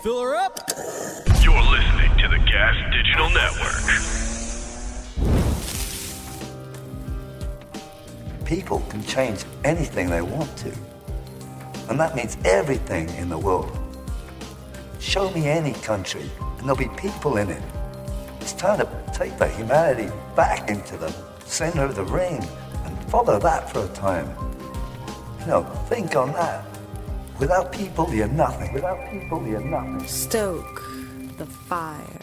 Fill her up. You're listening to the Gas Digital Network. People can change anything they want to. And that means everything in the world. Show me any country, and there'll be people in it. It's time to take the humanity back into the center of the ring and follow that for a time. You know, think on that. Without people, you're nothing. Without people, you're nothing. Stoke the fire.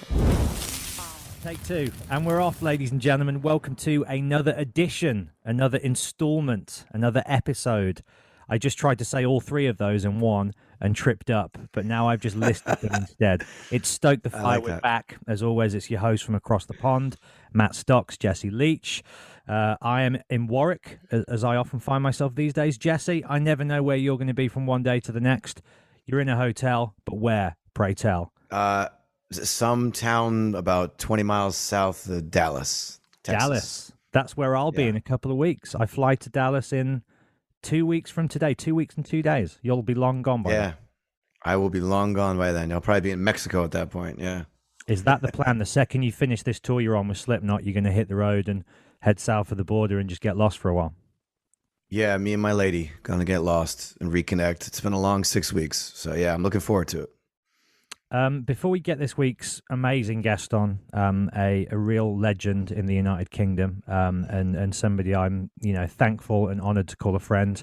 Take two. And we're off, ladies and gentlemen. Welcome to another edition, another installment, another episode. I just tried to say all three of those in one and tripped up, but now I've just listed them instead. It's Stoke the Fire. We're back. As always, it's your host from across the pond, Matt Stocks, Jesse Leach. I am in Warwick, as I often find myself these days. Jesse, I never know where you're going to be from one day to the next. You're in a hotel, but where, pray tell? Some town about 20 miles south of Dallas, Texas. Dallas. That's where I'll be in a couple of weeks. I fly to Dallas in 2 weeks from today, 2 weeks and 2 days. You'll be long gone by then. I will be long gone by then. I'll probably be in Mexico at that point, yeah. Is that the plan? The second you finish this tour you're on with Slipknot, you're going to hit the road and head south of the border and just get lost for a while? Yeah, me and my lady going to get lost and reconnect. It's been a long 6 weeks, so yeah, I'm looking forward to it. Before we get this week's amazing guest on, a real legend in the United Kingdom, and somebody I'm thankful and honoured to call a friend.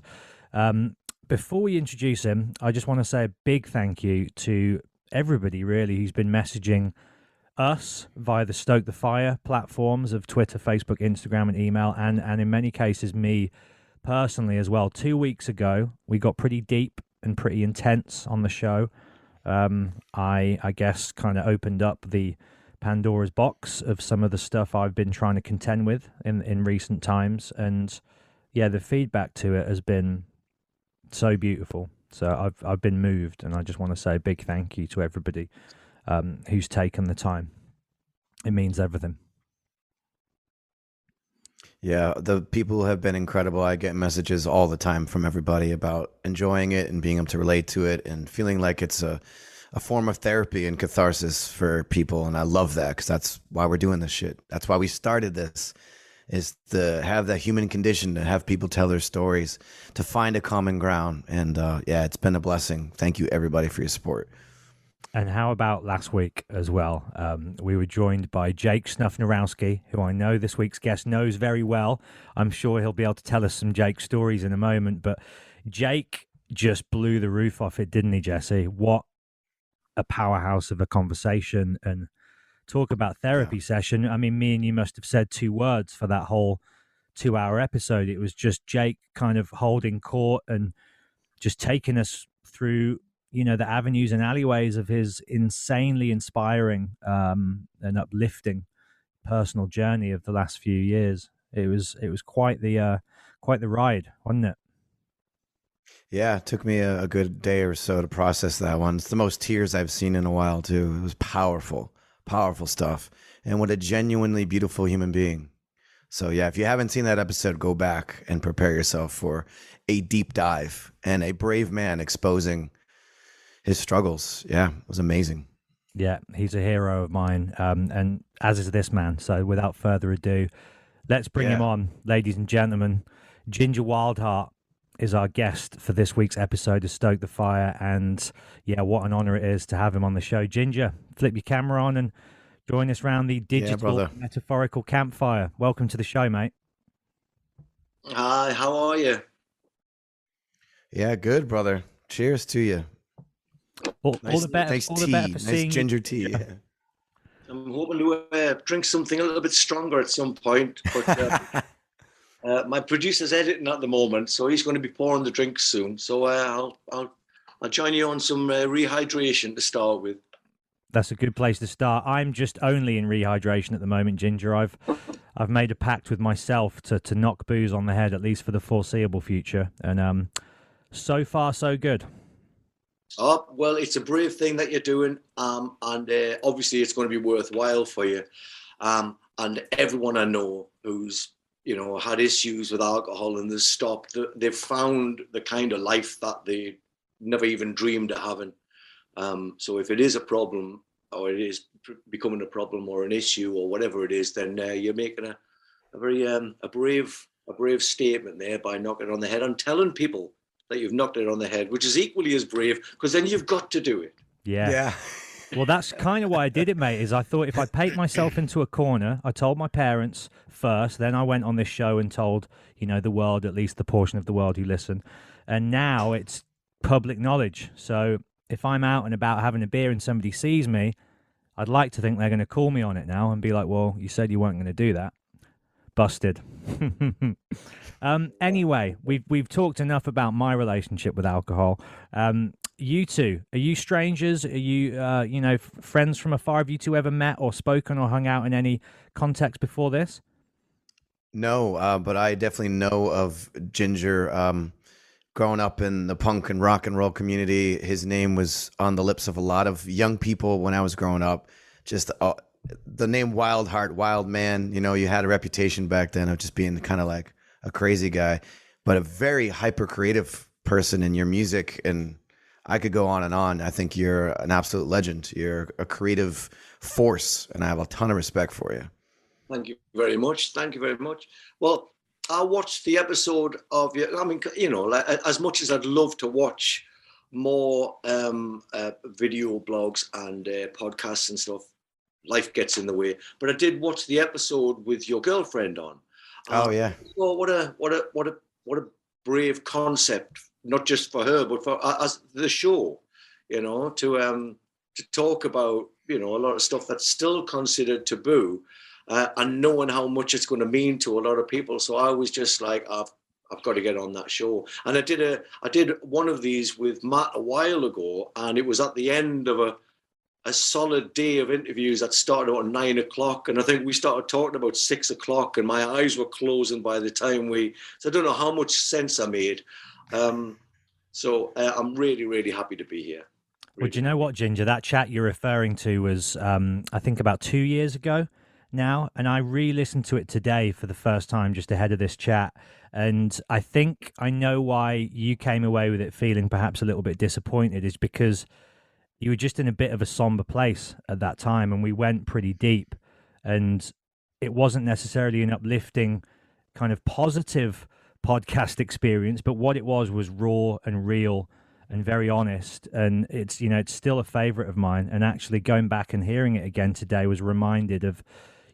Before we introduce him, I just want to say a big thank you to everybody really who's been messaging us via the Stoke the Fire platforms of Twitter, Facebook, Instagram, and email, and in many cases me personally as well. 2 weeks ago, we got pretty deep and pretty intense on the show. I guess kind of opened up the Pandora's box of some of the stuff I've been trying to contend with in recent times. And yeah, the feedback to it has been so beautiful. So I've been moved, and I just want to say a big thank you to everybody who's taken the time. It means everything. Yeah, the people have been incredible. I get messages all the time from everybody about enjoying it and being able to relate to it and feeling like it's a form of therapy and catharsis for people. And I love that because that's why we're doing this shit. That's why we started this, is to have that human condition, to have people tell their stories, to find a common ground. And yeah, it's been a blessing. Thank you, everybody, for your support. And how about last week as well? We were joined by Jake Snufnarowski, who I know this week's guest knows very well. I'm sure he'll be able to tell us some Jake stories in a moment. But Jake just blew the roof off it, didn't he, Jesse? What a powerhouse of a conversation. And talk about therapy session. I mean, me and you must have said 2 words for that whole 2-hour episode. It was just Jake kind of holding court and just taking us through the avenues and alleyways of his insanely inspiring and uplifting personal journey of the last few years. It was quite the ride, wasn't it? Yeah, it took me a good day or so to process that one. It's the most tears I've seen in a while, too. It was powerful stuff. And what a genuinely beautiful human being. So yeah, if you haven't seen that episode, go back and prepare yourself for a deep dive and a brave man exposing his struggles. Yeah, it was amazing. Yeah, he's a hero of mine, and as is this man. So without further ado, let's bring him on, ladies and gentlemen. Ginger Wildheart is our guest for this week's episode of Stoke the Fire, and yeah, what an honor it is to have him on the show. Ginger, flip your camera on and join us round the digital metaphorical campfire. Welcome to the show, mate. Hi, how are you? Yeah, good, brother. Cheers to you. All the better. Nice all tea. the better for Nice seeing ginger tea. Yeah. I'm hoping to drink something a little bit stronger at some point, but my producer's editing at the moment, so he's going to be pouring the drinks soon. So I'll join you on some rehydration to start with. That's a good place to start. I'm just only in rehydration at the moment, Ginger. I've made a pact with myself to knock booze on the head, at least for the foreseeable future, and so far so good. Oh, well, it's a brave thing that you're doing, and obviously it's going to be worthwhile for you. And everyone I know who's had issues with alcohol and they've stopped, they've found the kind of life that they never even dreamed of having. So if it is a problem, or it is becoming a problem or an issue or whatever it is, then you're making a very a brave statement there by knocking it on the head and telling people that you've knocked it on the head, which is equally as brave, because then you've got to do it. Yeah. Well, that's kind of why I did it, mate, is I thought if I paint myself into a corner, I told my parents first, then I went on this show and told, the world, at least the portion of the world who listen. And now it's public knowledge. So if I'm out and about having a beer and somebody sees me, I'd like to think they're going to call me on it now and be like, well, you said you weren't going to do that. Busted. Anyway, we've talked enough about my relationship with alcohol. You two, are you strangers? Are you, friends from afar? Have you two ever met or spoken or hung out in any context before this? No, but I definitely know of Ginger. Growing up in the punk and rock and roll community, his name was on the lips of a lot of young people when I was growing up. Just the name Wild Heart, Wild Man, you had a reputation back then of just being kind of like a crazy guy, but a very hyper creative person in your music. And I could go on and on. I think you're an absolute legend. You're a creative force, and I have a ton of respect for you. Thank you very much. Thank you very much. Well, I watched the episode of you. I mean, as much as I'd love to watch more video blogs and podcasts and stuff, life gets in the way. But I did watch the episode with your girlfriend on. Oh yeah. Oh, what a brave concept, not just for her, but for as the show. To talk about a lot of stuff that's still considered taboo. And knowing how much it's going to mean to a lot of people. So I was just like, I've got to get on that show. And I did one of these with Matt a while ago, and it was at the end of a solid day of interviews that started at 9 o'clock. And I think we started talking about 6 o'clock, and my eyes were closing by the time so I don't know how much sense I made. So I'm really, really happy to be here. Really. Well, do you know what, Ginger? That chat you're referring to was, I think, about 2 years ago now, and I re-listened to it today for the first time just ahead of this chat, and I think I know why you came away with it feeling perhaps a little bit disappointed, is because you were just in a bit of a somber place at that time, and we went pretty deep, and it wasn't necessarily an uplifting kind of positive podcast experience, but what it was raw and real and very honest, and it's it's still a favorite of mine. And actually going back and hearing it again today was reminded of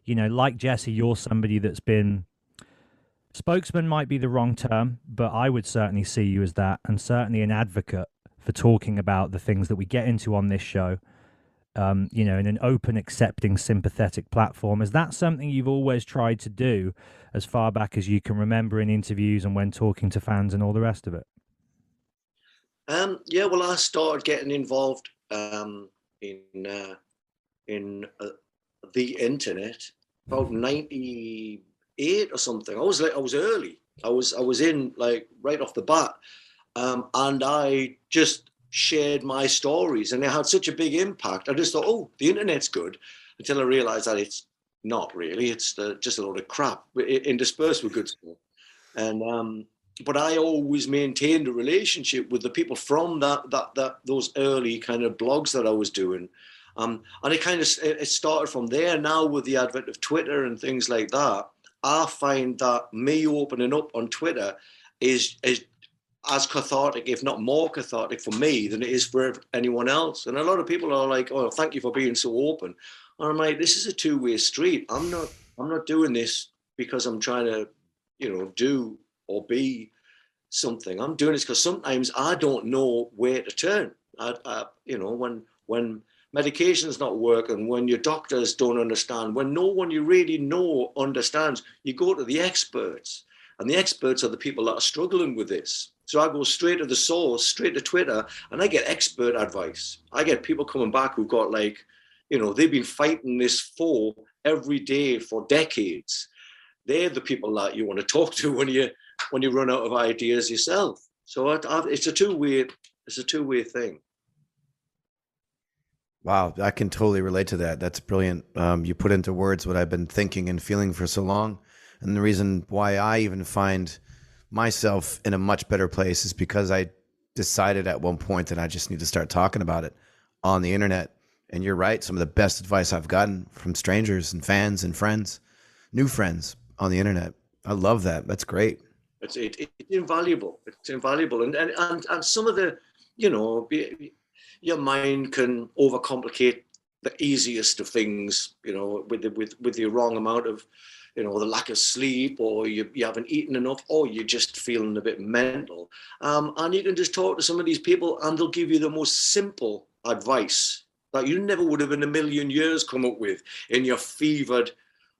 like Jesse, you're somebody that's been, spokesman might be the wrong term, but I would certainly see you as that, and certainly an advocate for talking about the things that we get into on this show, in an open, accepting, sympathetic platform. Is that something you've always tried to do as far back as you can remember in interviews and when talking to fans and all the rest of it? Yeah, well, I started getting involved in the internet about 98 or something. I was early. I was in like right off the bat, and I just shared my stories, and it had such a big impact. I just thought, oh, the internet's good, until I realized that it's not really. It's just a load of crap interspersed with good stuff. And but I always maintained a relationship with the people from those early kind of blogs that I was doing. And it started from there. Now with the advent of Twitter and things like that, I find that me opening up on Twitter is as cathartic, if not more cathartic for me than it is for anyone else. And a lot of people are like, oh, thank you for being so open. And I'm like, this is a two-way street. I'm not doing this because I'm trying to, do or be something. I'm doing this because sometimes I don't know where to turn. When medication's not working, when your doctors don't understand, when no one you really know understands, you go to the experts. And the experts are the people that are struggling with this. So I go straight to the source, straight to Twitter, and I get expert advice. I get people coming back who've got they've been fighting this foe every day for decades. They're the people that you want to talk to when you run out of ideas yourself. So it's a two-way thing. Wow, I can totally relate to that. That's brilliant. You put into words what I've been thinking and feeling for so long. And the reason why I even find myself in a much better place is because I decided at one point that I just need to start talking about it on the internet. And you're right. Some of the best advice I've gotten from strangers and fans and friends, new friends on the internet. I love that. That's great. It's invaluable. It's invaluable. And some of the, you know, your mind can overcomplicate the easiest of things, you know, with the wrong amount of, you know, the lack of sleep, or you haven't eaten enough, or you're just feeling a bit mental. And you can just talk to some of these people and they'll give you the most simple advice that you never would have in a million years come up with in your fevered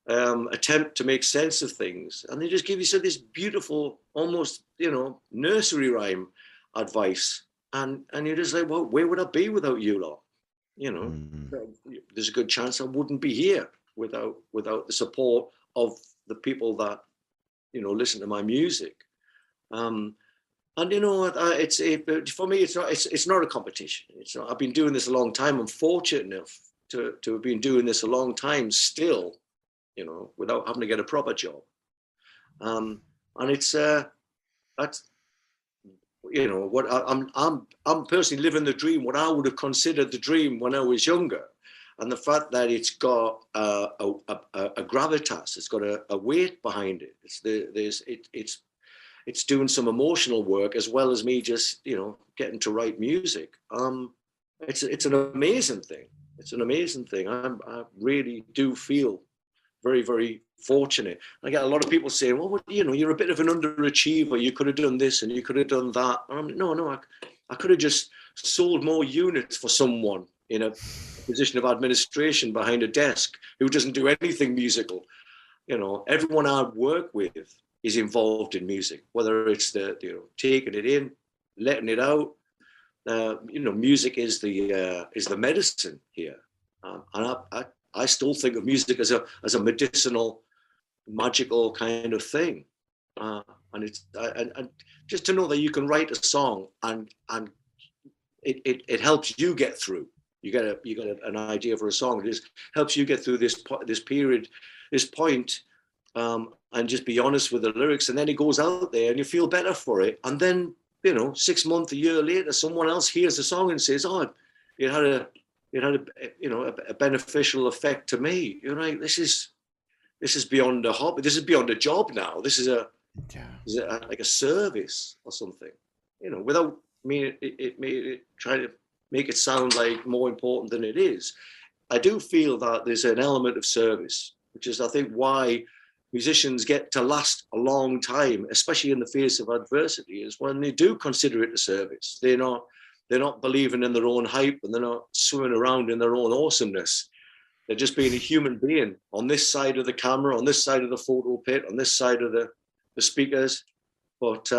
attempt to make sense of things. And they just give you this beautiful, almost, you know, nursery rhyme advice. And you're just like, well, where would I be without you lot? You know, there's a good chance I wouldn't be here without the support of the people that, you know, listen to my music. And you know, for me, it's not a competition. It's not. I've been doing this a long time. I'm fortunate enough to have been doing this a long time still, you know, without having to get a proper job. And it's that's, you know, what I'm personally living the dream, what I would have considered the dream when I was younger. And the fact that it's got a gravitas, it's got a weight behind it. It's doing some emotional work as well as me just, you know, getting to write music. It's an amazing thing. It's an amazing thing. I really do feel very, very fortunate. I get a lot of people saying, well, you know, you're a bit of an underachiever. You could have done this and you could have done that. No, I could have just sold more units for someone in a position of administration behind a desk who doesn't do anything musical. You know, everyone I work with is involved in music, whether it's taking it in, letting it out. You know, music is the medicine here, and I still think of music as a medicinal, magical kind of thing. And it's and just to know that you can write a song and it helps you get through. You get an idea for a song. It just helps you get through this period, this point. And just be honest with the lyrics, and then it goes out there and you feel better for it. And then, you know, 6 months, a year later, someone else hears the song and says, oh, it had a beneficial effect to me. You're right. This is beyond a hobby. This is beyond a job now. This is like a service or something, you know, without me trying to make it sound like more important than it is. I do feel that there's an element of service, which is, I think, why musicians get to last a long time, especially in the face of adversity, is when they do consider it a service. They're not believing in their own hype, and they're not swimming around in their own awesomeness. They're just being a human being on this side of the camera, on this side of the photo pit, on this side of the speakers. But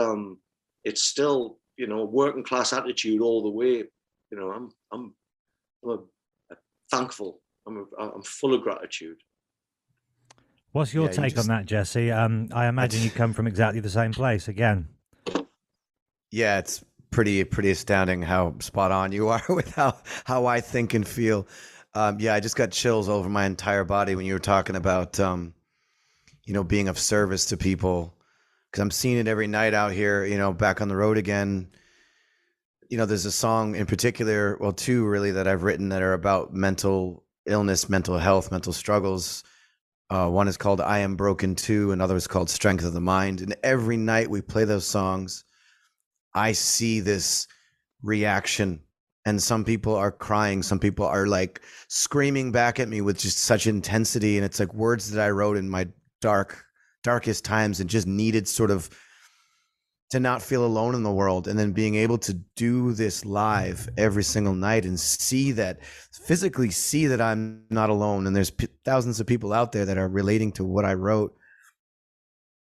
it's still, you know, working class attitude all the way. You know, I'm thankful. I'm full of gratitude. What's your take on that, Jesse? I imagine you come from exactly the same place again. Yeah, it's pretty astounding how spot on you are with how I think and feel. I just got chills over my entire body when you were talking about, you know, being of service to people, because I'm seeing it every night out here, you know, back on the road again. You know, there's a song in particular, well, two really, that I've written that are about mental illness, mental health, mental struggles. One is called I Am Broken Too, another is called Strength of the Mind. And every night we play those songs, I see this reaction. And some people are crying. Some people are like screaming back at me with just such intensity. And it's like words that I wrote in my darkest times and just needed sort of to not feel alone in the world. And then being able to do this live every single night and physically see that I'm not alone. And there's thousands of people out there that are relating to what I wrote.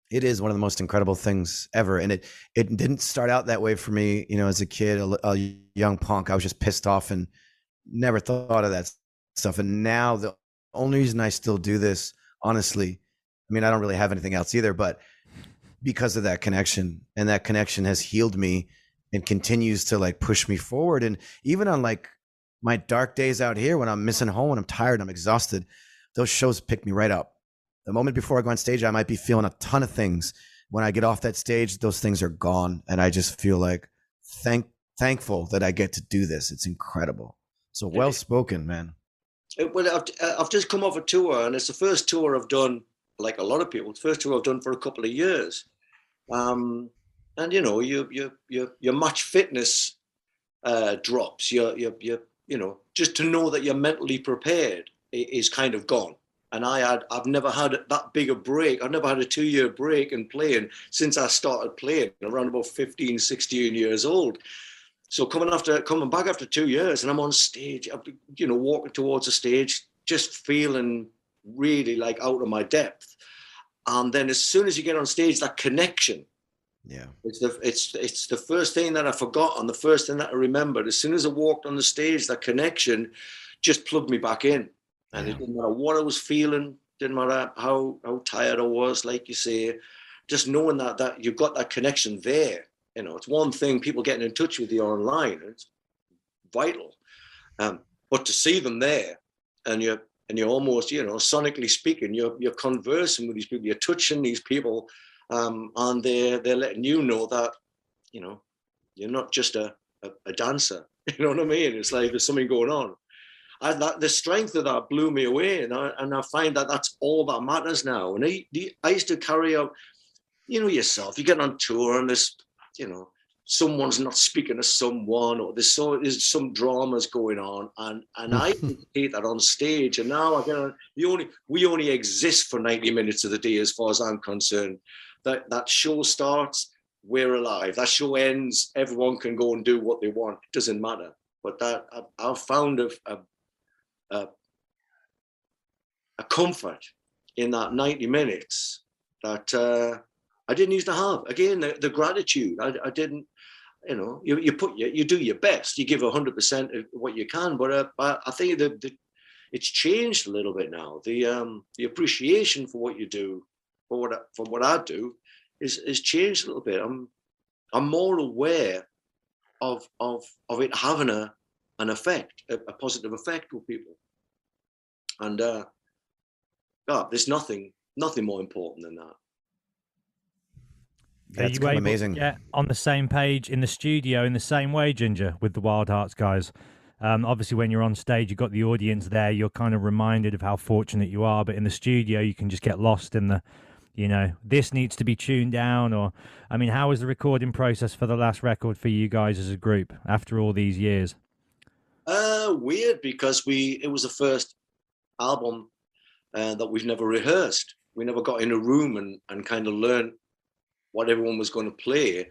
It is one of the most incredible things ever. And it didn't start out that way for me, you know, as a kid, a young punk. I was just pissed off and never thought of that stuff. And now the only reason I still do this, honestly, I mean, I don't really have anything else either, but because of that connection, and that connection has healed me and continues to like push me forward. And even on like my dark days out here, when I'm missing home, when I'm tired, I'm exhausted, those shows pick me right up. The moment before I go on stage, I might be feeling a ton of things. When I get off that stage, those things are gone. And I just feel like thankful that I get to do this. It's incredible. So well spoken, man. I've just come off a tour, and it's the first tour I've done, like a lot of people, the first tour I've done for a couple of years. And you know, your match fitness drops. You know, just to know that you're mentally prepared is kind of gone. And I've never had that big a break. I've never had a 2-year break in playing since I started playing around about 15, 16 years old. So coming back after 2 years, and I'm on stage, you know, walking towards the stage, just feeling really like out of my depth. And then as soon as you get on stage, that connection, it's the first thing that I forgot and the first thing that I remembered. As soon as I walked on the stage, that connection just plugged me back in. And it didn't matter what I was feeling, didn't matter how tired I was, like you say, just knowing that you've got that connection there. You know, it's one thing, people getting in touch with you online, it's vital. But to see them there, and you're almost, you know, sonically speaking, you're conversing with these people, you're touching these people, and they're letting you know that, you know, you're not just a dancer. You know what I mean? It's like there's something going on. The strength of that blew me away, and I find that that's all that matters now. And I used to carry out, you know, yourself. You get on tour, and there's, you know, someone's not speaking to someone, or there's some dramas going on, and I hate that on stage. And now we only exist for 90 minutes of the day, as far as I'm concerned. That show starts, we're alive. That show ends, everyone can go and do what they want. It doesn't matter. But that I've found a comfort in that 90 minutes that I didn't used to have. Again, the gratitude. I didn't, you know, you do your best. You give 100% of what you can. But I think that it's changed a little bit now. The appreciation for what you do, for what I do, is changed a little bit. I'm more aware of it having an effect, a positive effect with people. And there's nothing more important than that. That's kind of amazing. Yeah, on the same page in the studio in the same way, Ginger, with the Wild Hearts guys. Obviously, when you're on stage, you've got the audience there. You're kind of reminded of how fortunate you are. But in the studio, you can just get lost in the, you know, this needs to be tuned down. Or, I mean, how was the recording process for the last record for you guys as a group after all these years? Weird, because it was the first album that we've never rehearsed. We never got in a room and kind of learned what everyone was going to play.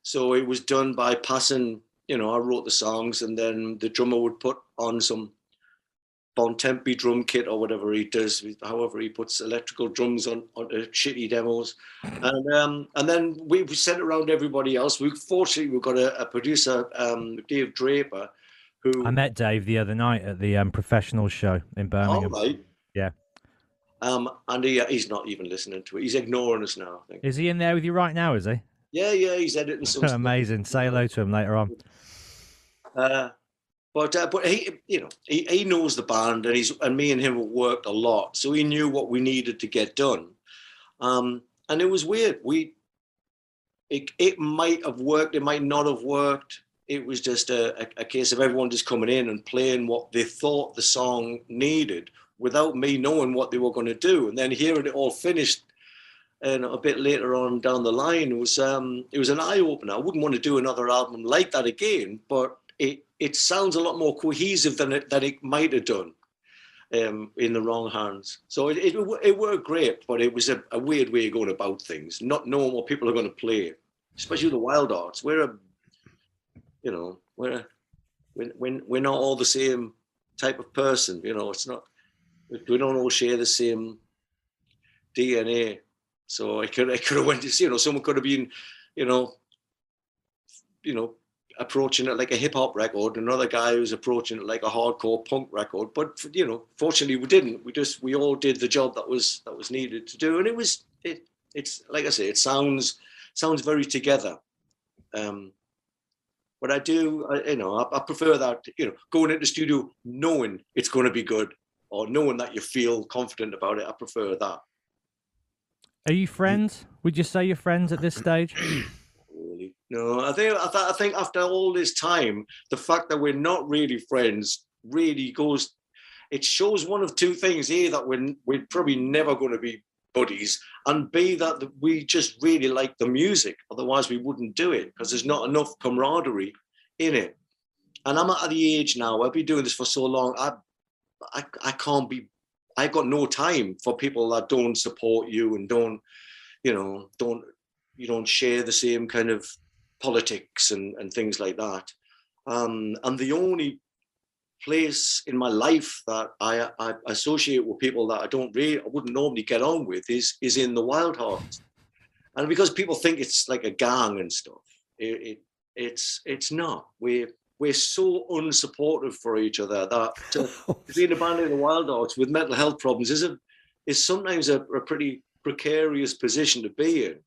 So it was done by passing, you know, I wrote the songs, and then the drummer would put on some Bontempi drum kit or whatever he does, however he puts electrical drums on shitty demos. And then we sent it around to everybody else. Fortunately, we've got a producer, Dave Draper, who... I met Dave the other night at the professional show in Birmingham. Oh, right. Yeah. And he's not even listening to it. He's ignoring us now, I think. Is he in there with you right now, is he? Yeah, he's editing some Amazing. Say hello to him later on. But he, you know, he knows the band, and me and him have worked a lot, so he knew what we needed to get done. And it was weird. It might have worked, it might not have worked. It was just a case of everyone just coming in and playing what they thought the song needed, without me knowing what they were going to do. And then hearing it all finished, and a bit later on down the line, it was an eye opener. I wouldn't want to do another album like that again, but it sounds a lot more cohesive than it might have done in the wrong hands. So it worked great, but it was a weird way of going about things, not knowing what people are going to play, especially the Wild Hearts. We're not all the same type of person. You know, it's not. We don't all share the same DNA. So I could have went to, you know, someone could have been, you know, approaching it like a hip hop record, another guy who's approaching it like a hardcore punk record. But you know, fortunately we didn't. We all did the job that was needed to do, and it's like I say, it sounds very together. But I prefer that, you know, going into the studio knowing it's going to be good, or knowing that you feel confident about it. I prefer that. Are you friends? Would you say you're friends at this stage? Really? No, I think after all this time, the fact that we're not really friends really goes. It shows one of two things: A, that we're probably never going to be buddies, and B, that we just really like the music. Otherwise, we wouldn't do it, because there's not enough camaraderie in it. And I'm at the age now, I've been doing this for so long, I can't be, I got no time for people that don't support you and don't share the same kind of politics and things like that. And the only place in my life that I associate with people that I wouldn't normally get on with is in the Wild Hearts. And because people think it's like a gang and stuff, it's not. We're so unsupportive for each other that to be in a band in the Wild Hearts with mental health problems is sometimes a pretty precarious position to be in.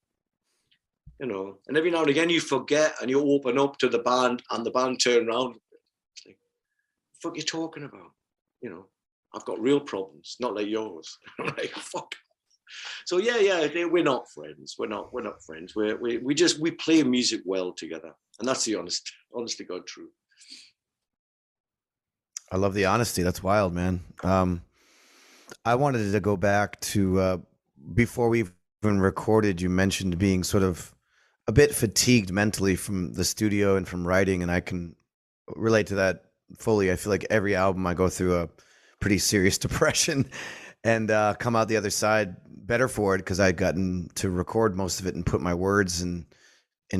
And every now and again you forget and you open up to the band and the band turn around. It's like, what the fuck are you talking about? I've got real problems, not like yours. Like, fuck. So yeah, we're not friends. We're not friends. We play music well together, and that's the honest to God truth. I love the honesty. That's wild, man. I wanted to go back to before we even recorded. You mentioned being sort of a bit fatigued mentally from the studio and from writing, and I can relate to that fully. I feel like every album I go through a pretty serious depression and come out the other side better for it, because I'd gotten to record most of it and put my words and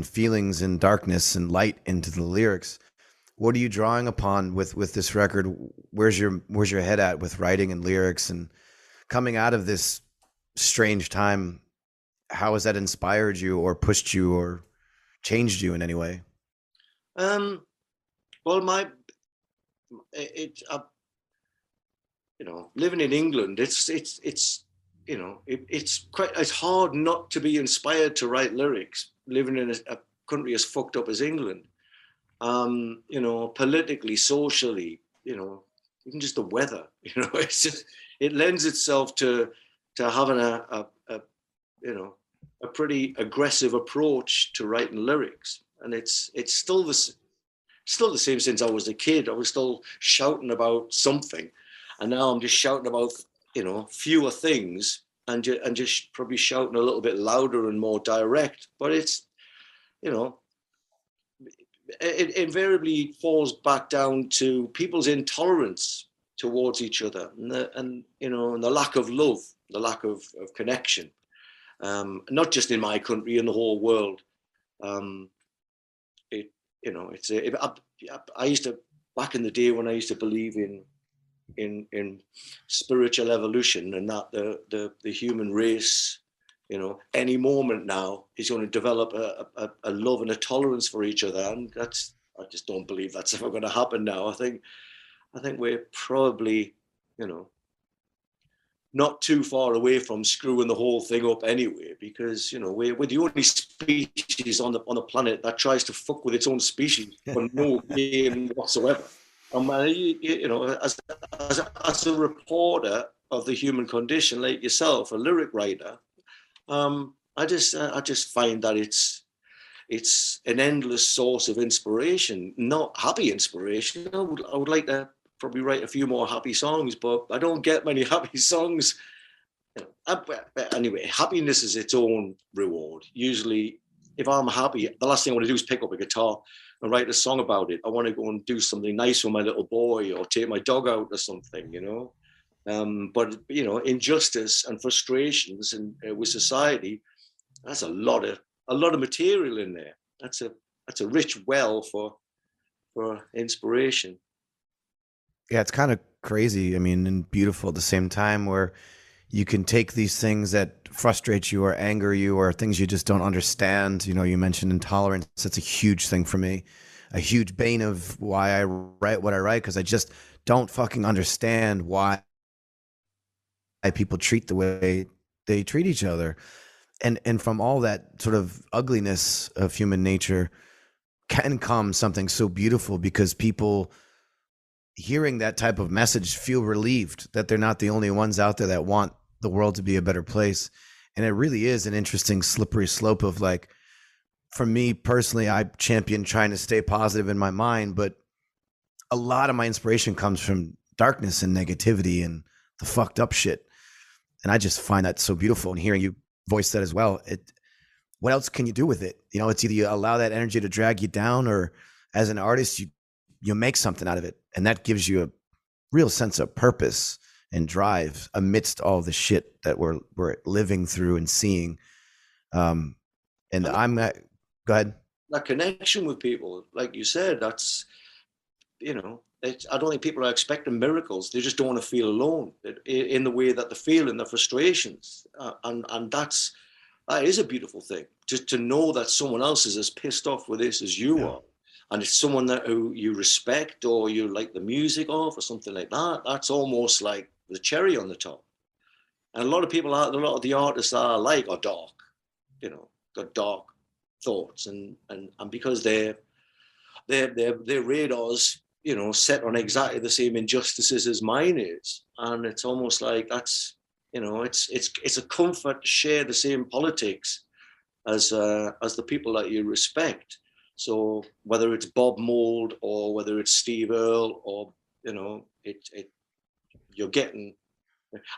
feelings and darkness and light into the lyrics. What are you drawing upon with this record? Where's your head at with writing and lyrics, and coming out of this strange time? How has that inspired you or pushed you or changed you in any way? Well, living in England, it's hard not to be inspired to write lyrics, living in a country as fucked up as England. Politically, socially, even just the weather, it's just, it lends itself to having a pretty aggressive approach to writing lyrics. And it's still the same since I was a kid. I was still shouting about something, and now I'm just shouting about, fewer things and just probably shouting a little bit louder and more direct. But it's, it invariably falls back down to people's intolerance towards each other and the lack of love, the lack of connection, not just in my country, in the whole world. I used to, back in the day when I used to believe in spiritual evolution, and that the human race, any moment now is going to develop a love and a tolerance for each other, and I just don't believe that's ever going to happen now. I think we're probably, not too far away from screwing the whole thing up anyway, because we're the only species on the planet that tries to fuck with its own species for no gain whatsoever. As a reporter of the human condition, like yourself, a lyric writer, I just find that it's an endless source of inspiration, not happy inspiration. I would like to probably write a few more happy songs, but I don't get many happy songs. Anyway, happiness is its own reward. Usually, if I'm happy, the last thing I want to do is pick up a guitar and write a song about it. I want to go and do something nice with my little boy, or take my dog out or something, But injustice and frustrations and with society, that's a lot of material in there. That's a rich well for inspiration. Yeah, it's kind of crazy. I mean, and beautiful at the same time, where you can take these things that frustrate you or anger you or things you just don't understand. You mentioned intolerance. That's a huge thing for me, a huge bane of why I write what I write, because I just don't fucking understand why people treat the way they treat each other. And from all that sort of ugliness of human nature can come something so beautiful, because people hearing that type of message feel relieved that they're not the only ones out there that want the world to be a better place. And it really is an interesting slippery slope of, like, for me personally, I champion trying to stay positive in my mind, but a lot of my inspiration comes from darkness and negativity and the fucked up shit. And I just find that so beautiful. And hearing you voice that as well, what else can you do with it? You know, it's either you allow that energy to drag you down, or as an artist, you make something out of it. And that gives you a real sense of purpose and drive amidst all the shit that we're living through and seeing. And go ahead. That connection with people, like you said, that's, you know, I don't think people are expecting miracles. They just don't want to feel alone in the way that they feel in their frustrations. And that is a beautiful thing, just to know that someone else is as pissed off with this as you are. And it's someone who you respect, or you like the music of, or something like that. That's almost like the cherry on the top. And a lot of the artists that I like are dark, you know, got dark thoughts, and because their radars, you know, set on exactly the same injustices as mine is, and it's almost like that's, you know, it's a comfort to share the same politics as the people that you respect. So whether it's Bob Mould or whether it's Steve Earle, or, you know, you're getting.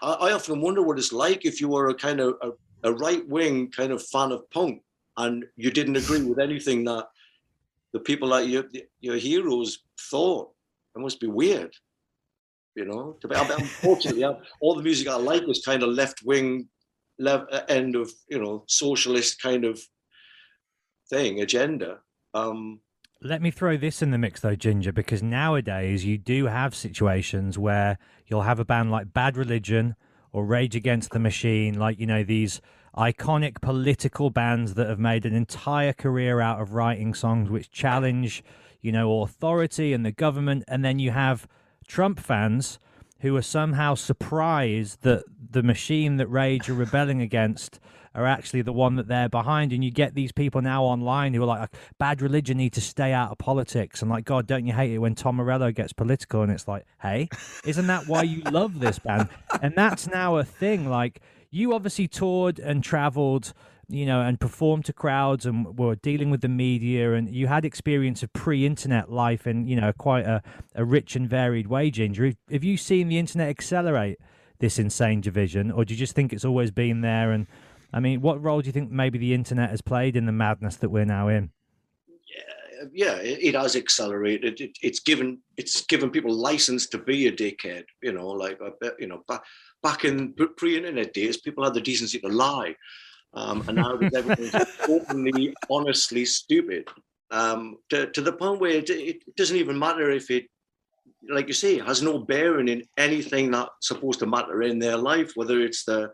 I often wonder what it's like if you were a kind of a right-wing kind of fan of punk, and you didn't agree with anything that the people that your heroes thought. It must be weird, you know. Unfortunately, all the music I like was kind of left-wing, end of, you know, socialist kind of thing, agenda. Let me throw this in the mix though, Ginger, because nowadays you do have situations where you'll have a band like Bad Religion or Rage Against the Machine, like, you know, these iconic political bands that have made an entire career out of writing songs which challenge, you know, authority and the government. And then you have Trump fans who are somehow surprised that the machine that Rage are rebelling against are actually the one that they're behind. And you get these people now online who are like, Bad Religion need to stay out of politics. And like, God, don't you hate it when Tom Morello gets political? And it's like, hey, isn't that why you love this band? And that's now a thing. Like, you obviously toured and traveled, you know, and performed to crowds and were dealing with the media, and you had experience of pre-internet life in, you know, quite a rich and varied way, Ginger. Have you seen the internet accelerate this insane division, or do you just think it's always been there? And I mean, what role do you think maybe the internet has played in the madness that we're now in? Yeah, it has accelerated. It's given people license to be a dickhead. You know, like, you know, back in pre-internet days, people had the decency to lie. And now everything's openly, honestly stupid, to the point where it doesn't even matter if it, like you say, has no bearing in anything that's supposed to matter in their life, whether it's the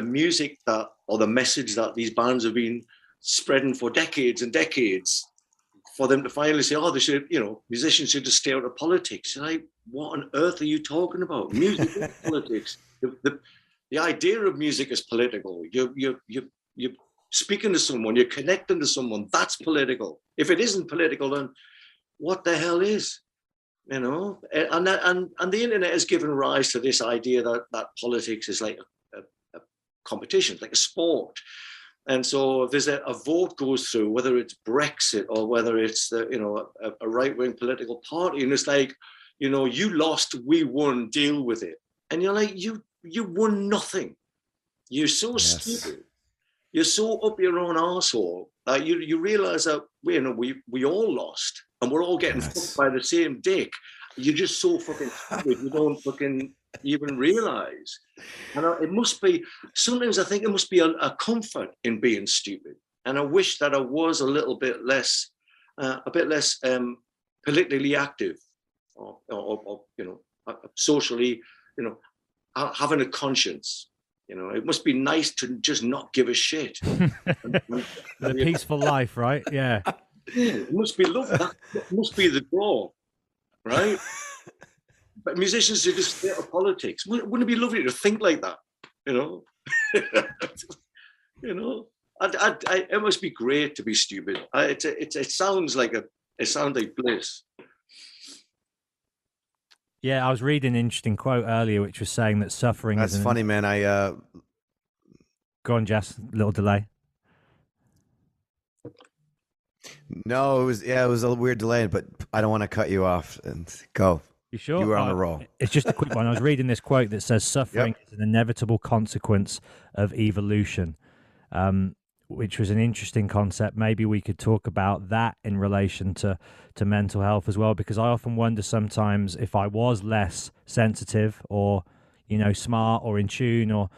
music that, or the message that these bands have been spreading for decades and decades, for them to finally say, oh, they should, you know, musicians should just stay out of politics. You're like, what on earth are you talking about? Music is politics. The idea of music is political. You're speaking to someone, you're connecting to someone. That's political. If it isn't political, then what the hell is? You know, and the internet has given rise to this idea that politics is like a competition, like a sport. And so if there's a vote goes through, whether it's Brexit or whether it's a right-wing political party, and it's like, you know, you lost, we won, deal with it. And you're like, you won nothing. You're so stupid. You're so up your own arsehole. You realize that we all lost, and we're all getting fucked by the same dick. You're just so fucking stupid. You don't fucking even realize. And it must be, sometimes I think it must be a comfort in being stupid. And I wish that I was a little bit less, politically active, or you know, socially, you know, having a conscience. You know, it must be nice to just not give a shit. The peaceful life, right? Yeah. It must be lovely. That must be the draw, right? But musicians should just stay out of politics. Wouldn't it be lovely to think like that? You know, you know. It must be great to be stupid. It sounds like bliss. Yeah, I was reading an interesting quote earlier, which was saying that suffering. That's funny, man. Go on, Jess. Little delay. No, it was a weird delay, but I don't want to cut you off. And go. You sure? You were on a roll. It's just a quick one. I was reading this quote that says suffering Yep. is an inevitable consequence of evolution, which was an interesting concept. Maybe we could talk about that in relation to mental health as well, because I often wonder sometimes if I was less sensitive or, smart or in tune or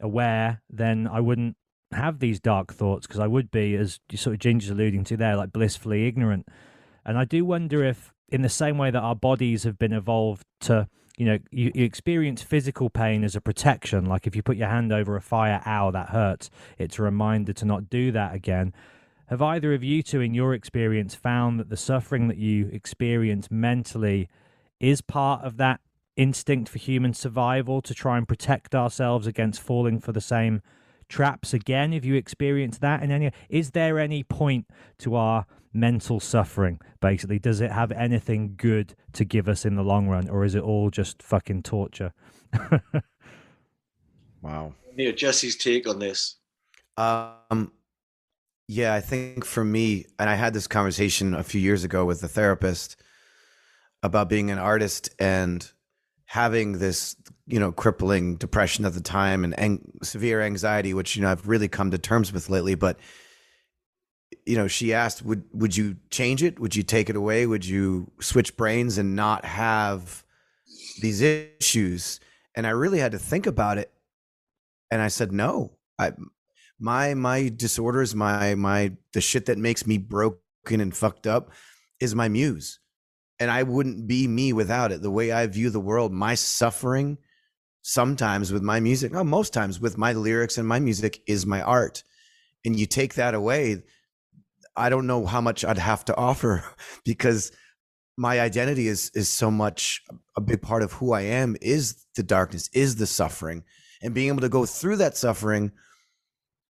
aware, then I wouldn't have these dark thoughts, because I would be, as sort of Ginger's alluding to there, like blissfully ignorant. And I do wonder if, in the same way that our bodies have been evolved to, you experience physical pain as a protection, like if you put your hand over a fire, ow, that hurts. It's a reminder to not do that again. Have either of you two, in your experience, found that the suffering that you experience mentally is part of that instinct for human survival to try and protect ourselves against falling for the same traps again? Have you experienced that in any? Is there any point to our mental suffering? Basically, does it have anything good to give us in the long run, or is it all just fucking torture? Wow. Yeah, Jesse's take on this. Yeah, I think for me, and I had this conversation a few years ago with a therapist about being an artist and having this, crippling depression at the time and severe anxiety, which, I've really come to terms with lately. But, she asked, would you change it? Would you take it away? Would you switch brains and not have these issues? And I really had to think about it. And I said, no, my disorders, the shit that makes me broken and fucked up is my muse. And I wouldn't be me without it. The way I view the world, my suffering sometimes with my music, no, most times with my lyrics and my music is my art. And you take that away, I don't know how much I'd have to offer, because my identity is so much a big part of who I am, is the darkness, is the suffering, and being able to go through that suffering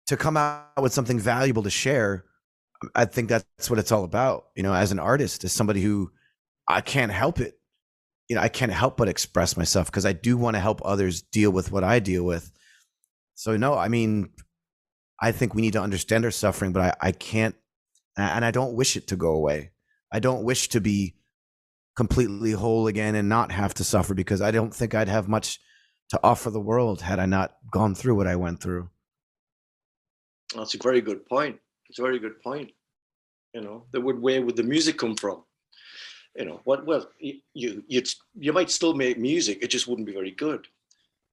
to come out with something valuable to share. I think that's what it's all about. As an artist, as somebody who, I can't help it. I can't help but express myself, because I do want to help others deal with what I deal with. So no, I think we need to understand our suffering, but I can't, and I don't wish it to go away. I don't wish to be completely whole again and not have to suffer, because I don't think I'd have much to offer the world had I not gone through what I went through. That's a very good point. It's a very good point. Where would the music come from? Well, you might still make music, it just wouldn't be very good.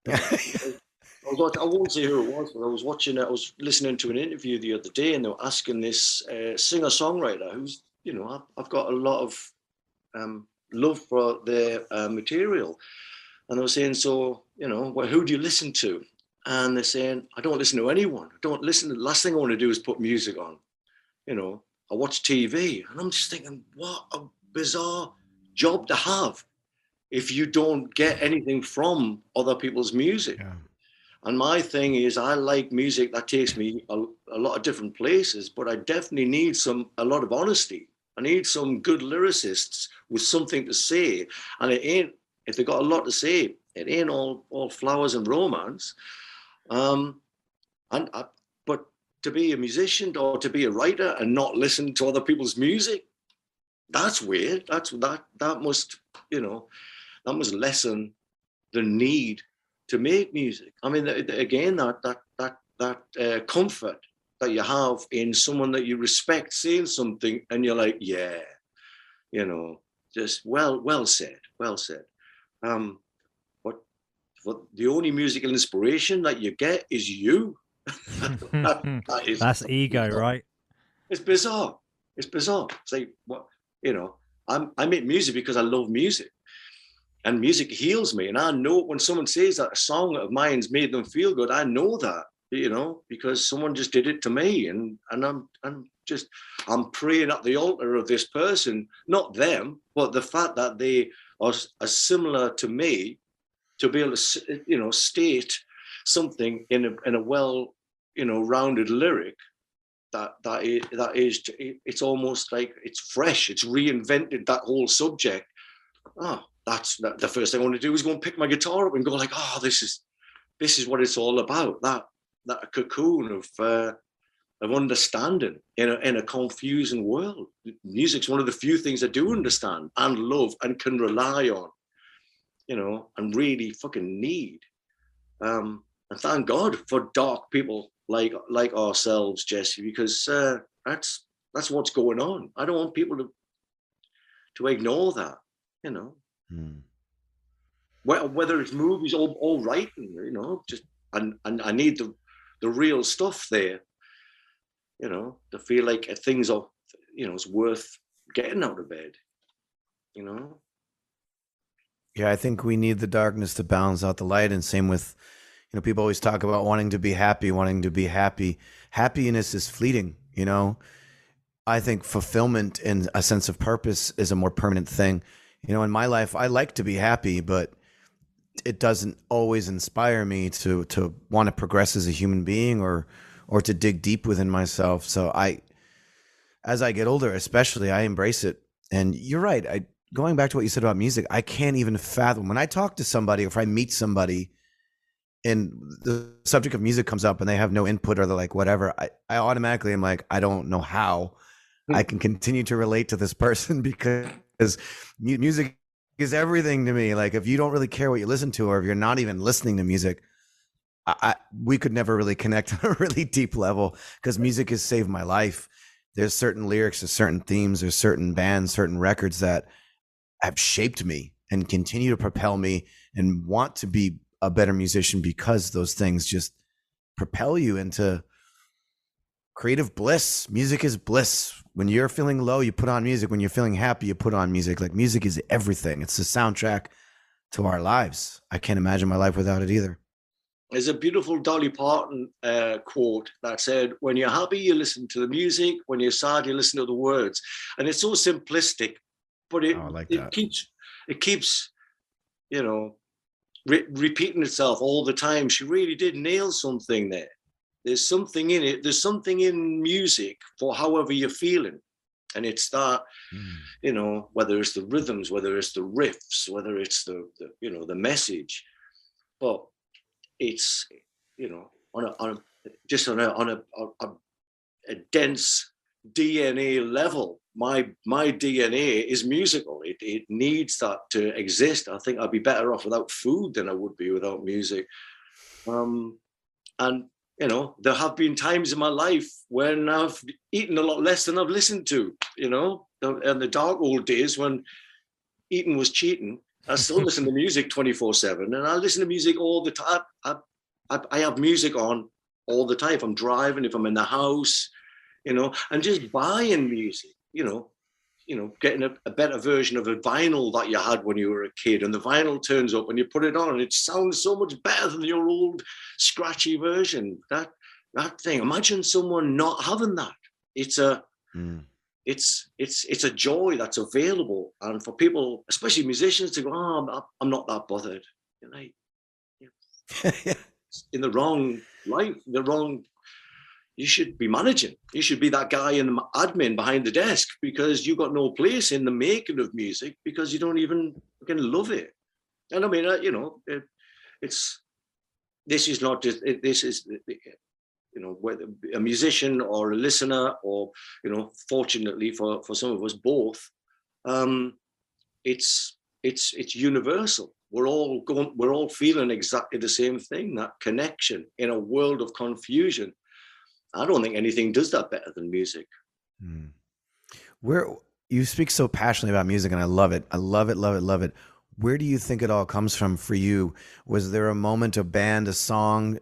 I won't say who it was, but I was listening to an interview the other day, and they were asking this singer-songwriter who's, I've got a lot of love for their material. And they were saying, so, well, who do you listen to? And they're saying, I don't listen to anyone. I don't listen. The last thing I want to do is put music on. I watch TV. And I'm just thinking, what a bizarre job to have if you don't get anything from other people's music. Yeah. And my thing is, I like music that takes me a lot of different places, but I definitely need a lot of honesty. I need some good lyricists with something to say. And it ain't, if they got a lot to say, it ain't all flowers and romance. But to be a musician or to be a writer and not listen to other people's music, that's weird. That must lessen the need to make music. Again, that comfort that you have in someone that you respect saying something, and you're like, yeah, just well said. But the only musical inspiration that you get is you. That's ego, right? It's bizarre. It's like, what, I make music because I love music, and music heals me. And I know when someone says that a song of mine's made them feel good, I know that, because someone just did it to me, and I'm praying at the altar of this person, not them, but the fact that they are similar to me, to be able to, state something in a well, rounded lyric that is, it's almost like it's fresh. It's reinvented that whole subject. Oh, that's the first thing I want to do is go and pick my guitar up and go like, oh, this is what it's all about. That cocoon of understanding in a confusing world. Music's one of the few things I do understand and love and can rely on, and really fucking need. And thank God for dark people like ourselves, Jesse, because that's what's going on. I don't want people to ignore that, Whether it's movies or writing, just and I need the real stuff there, to feel like things are, it's worth getting out of bed, Yeah, I think we need the darkness to balance out the light. And same with, people always talk about wanting to be happy, wanting to be happy. Happiness is fleeting, I think fulfillment and a sense of purpose is a more permanent thing. In my life, I like to be happy, but it doesn't always inspire me to want to progress as a human being or to dig deep within myself. So as I get older, especially, I embrace it. And you're right. Going back to what you said about music, I can't even fathom when I talk to somebody, or if I meet somebody and the subject of music comes up and they have no input, or they're like, whatever, I automatically am like, I don't know how I can continue to relate to this person, because music is everything to me. Like, if you don't really care what you listen to, or if you're not even listening to music, we could never really connect on a really deep level, because music has saved my life. There's certain lyrics, there's certain themes, there's certain bands, certain records that have shaped me and continue to propel me and want to be a better musician, because those things just propel you into creative bliss. Music is bliss. When you're feeling low, you put on music. When you're feeling happy, you put on music. Like, music is everything. It's the soundtrack to our lives. I can't imagine my life without it either. There's a beautiful Dolly Parton quote that said, when you're happy, you listen to the music. When you're sad, you listen to the words. And it's so simplistic, but it keeps, repeating itself all the time. She really did nail something there. There's something in it. There's something in music for however you're feeling. And it's that, whether it's the rhythms, whether it's the riffs, whether it's the message, but it's, on a dense DNA level. My DNA is musical. It needs that to exist. I think I'd be better off without food than I would be without music. And there have been times in my life when I've eaten a lot less than I've listened to, in the dark old days when eating was cheating. I still listen to music 24/7, and I listen to music all the time. I have music on all the time. If I'm driving, if I'm in the house, and just buying music, getting a better version of a vinyl that you had when you were a kid, and the vinyl turns up and you put it on and it sounds so much better than your old scratchy version. That thing. Imagine someone not having that. It's a joy that's available, and for people, especially musicians, to go, oh, I'm not that bothered. In the wrong life, you should be managing. You should be that guy in the admin behind the desk, because you got no place in the making of music, because you don't even fucking love it. And I mean, this is not just, this is, whether a musician or a listener, or, fortunately for some of us both, it's universal. We're all feeling exactly the same thing, that connection in a world of confusion. I don't think anything does that better than music. You speak so passionately about music, and I love it. I love it, love it, love it. Where do you think it all comes from for you? Was there a moment, a band, a song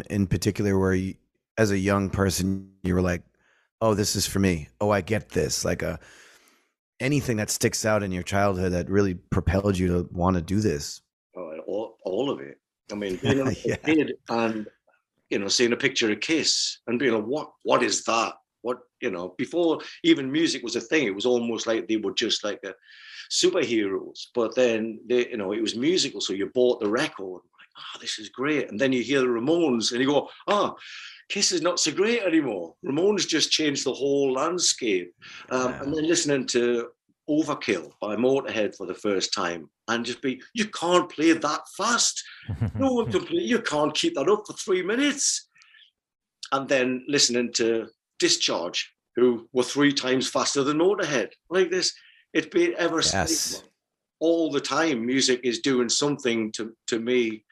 in particular where you, as a young person, you were like, oh, this is for me. Oh, I get this. Like anything that sticks out in your childhood that really propelled you to want to do this? All of it. I mean, being a kid and, seeing a picture of Kiss and being like, what is that? What, before even music was a thing, it was almost like they were just like superheroes. But then it was musical, so you bought the record, like, this is great. And then you hear the Ramones and you go, Kiss is not so great anymore. Ramones just changed the whole landscape. And then listening to Overkill by Motorhead for the first time, and just you can't play that fast. No one can play. You can't keep that up for 3 minutes. and then listening to Discharge, who were 3 times faster than Motorhead. Like this, it's been ever since. All the time, music is doing something to me,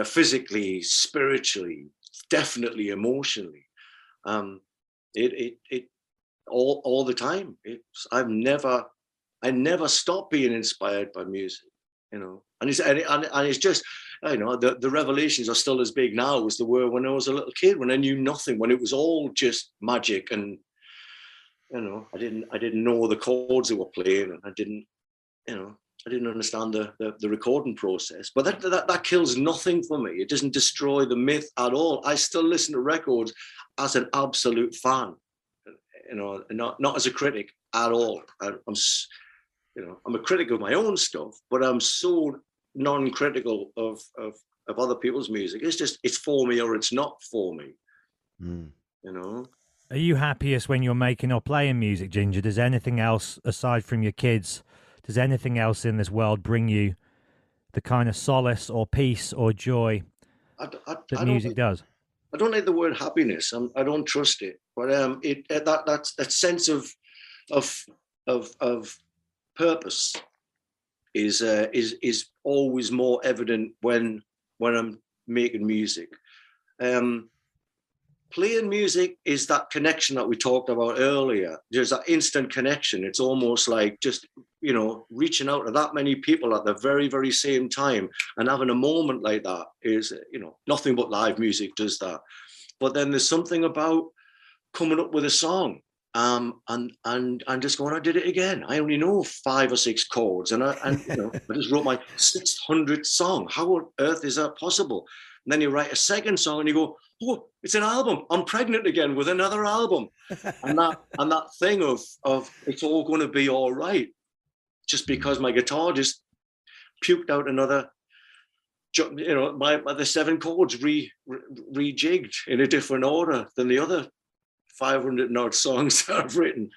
physically, spiritually, definitely emotionally. It all the time. I never stop being inspired by music, you know. And it's just, you know, the revelations are still as big now as they were when I was a little kid, when I knew nothing, when it was all just magic, and you know, I didn't know the chords they were playing, and I didn't understand the recording process. But that kills nothing for me. It doesn't destroy the myth at all. I still listen to records as an absolute fan, you know, not as a critic at all. I'm a critic of my own stuff, but I'm so non-critical of other people's music. It's for me or it's not for me. You know. Are you happiest when you're making or playing music, Ginger? Does anything else aside from your kids? Does anything else in this world bring you the kind of solace or peace or joy that music does? I don't like the word happiness. I don't trust it. But that sense of purpose is always more evident when I'm making music. Playing music is that connection that we talked about earlier. There's that instant connection. It's almost like just, you know, reaching out to that many people at the very, very same time, and having a moment like that is, you know, nothing but live music does that. But then there's something about coming up with a song, and just going, I did it again. I only know 5 or 6 chords, and you know, I just wrote my 600th song. How on earth is that possible? And then you write a second song and you go, oh, it's an album. I'm pregnant again with another album. and that thing of it's all going to be all right, just because my guitar just puked out another, you know, the 7 chords rejigged in a different order than the other 500 and odd songs that I've written.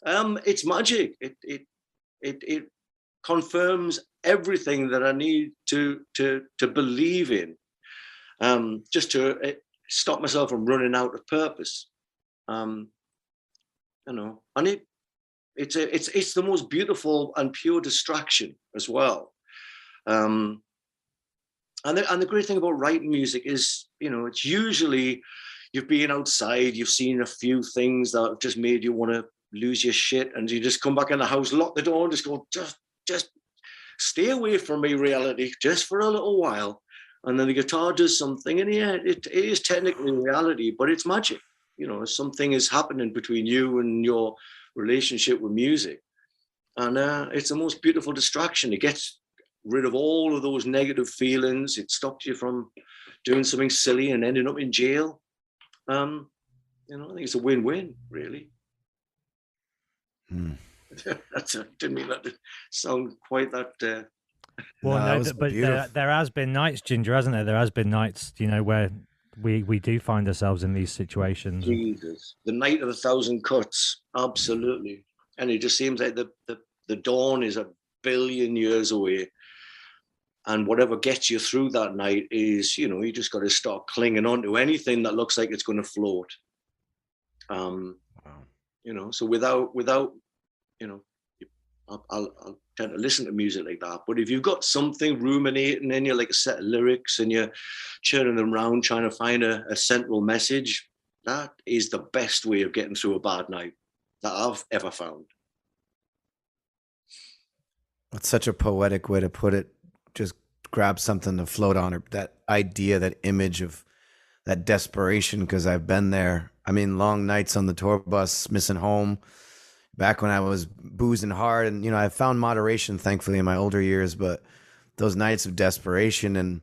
It's magic. It confirms everything that I need to believe in. Just to stop myself from running out of purpose, you know, and it's the most beautiful and pure distraction as well. And the great thing about writing music is, you know, it's usually you've been outside, you've seen a few things that have just made you want to lose your shit, and you just come back in the house, lock the door, and just go, just stay away from me, reality, just for a little while. And then the guitar does something, and yeah, it is technically reality, but it's magic. You know, something is happening between you and your relationship with music. And it's the most beautiful distraction. It gets rid of all of those negative feelings. It stops you from doing something silly and ending up in jail. You know, I think it's a win-win, really. Didn't mean that to sound quite that... Well, no, but there has been nights, Ginger, hasn't there? There has been nights, you know, where we do find ourselves in these situations. Jesus, the night of 1,000 cuts, absolutely. And it just seems like the dawn is 1 billion years away. And whatever gets you through that night is, you know, you just got to start clinging on to anything that looks like it's going to float. Wow. You know, so without, you know, I'll tend to listen to music like that. But if you've got something ruminating in you, like a set of lyrics, and you're churning them around trying to find a central message, that is the best way of getting through a bad night that I've ever found. That's such a poetic way to put it. Just grab something to float on, or that idea, that image of that desperation, because I've been there. I mean, long nights on the tour bus, missing home. Back when I was boozing hard, and, you know, I found moderation, thankfully, in my older years, but those nights of desperation, and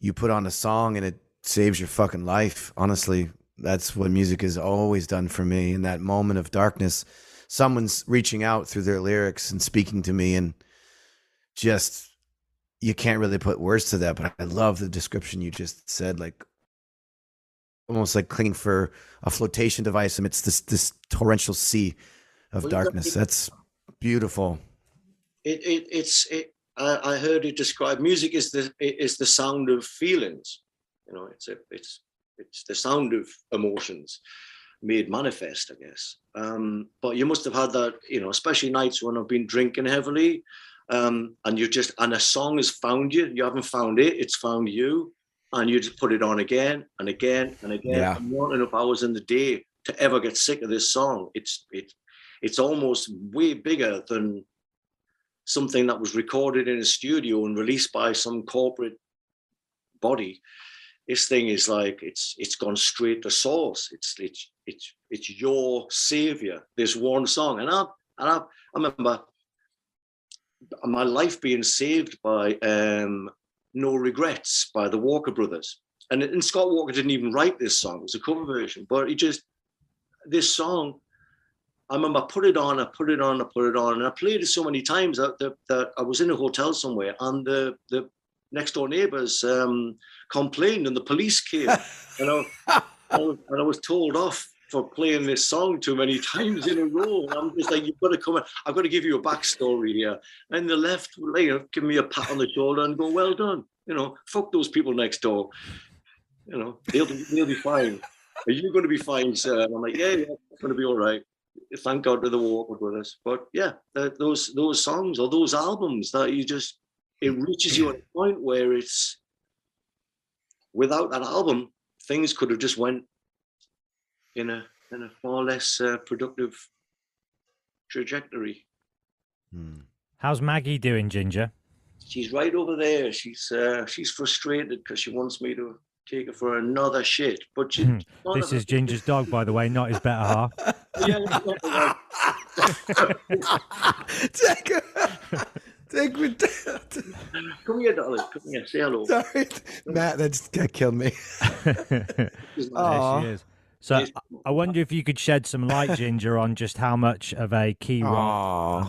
you put on a song and it saves your fucking life. Honestly, that's what music has always done for me. In that moment of darkness, someone's reaching out through their lyrics and speaking to me, and just, you can't really put words to that, but I love the description you just said, like almost like clinging for a flotation device amidst this torrential sea of darkness. That's beautiful. I heard it described. Music is the sound of feelings. You know, it's It's the sound of emotions made manifest, I guess. But you must have had that, especially nights when I've been drinking heavily, and a song has found you. You haven't found it; it's found you, and you just put it on again and again and again. Yeah. And not enough hours in the day to ever get sick of this song. It's almost way bigger than something that was recorded in a studio and released by some corporate body. This thing is like it's gone straight to source. It's your savior. This one song, and I remember my life being saved by No Regrets by the Walker Brothers, and Scott Walker didn't even write this song. It was a cover version, but this song. I remember I put it on, and I played it so many times that I was in a hotel somewhere, and the next door neighbors complained, and the police came, and I was told off for playing this song too many times in a row. And I'm just like, you've got to come in. I've got to give you a backstory here. And the left, give me a pat on the shoulder and go, well done. Fuck those people next door. They'll be fine. Are you going to be fine, sir? And I'm like, yeah, it's going to be all right. Thank God to the Walker Brothers. But yeah, those songs or those albums that it reaches you at a point where it's, without that album, things could have just went in a far less productive trajectory. How's Maggie doing, Ginger? She's right over there. She's frustrated because she wants me to take her for another shit. But this is Ginger's dog, by the way, not his better half. Take me down. Come here, darling. Come here. Say hello. Sorry, Matt. That killed me. There she is. So I wonder if you could shed some light, Ginger, on just how much of a key role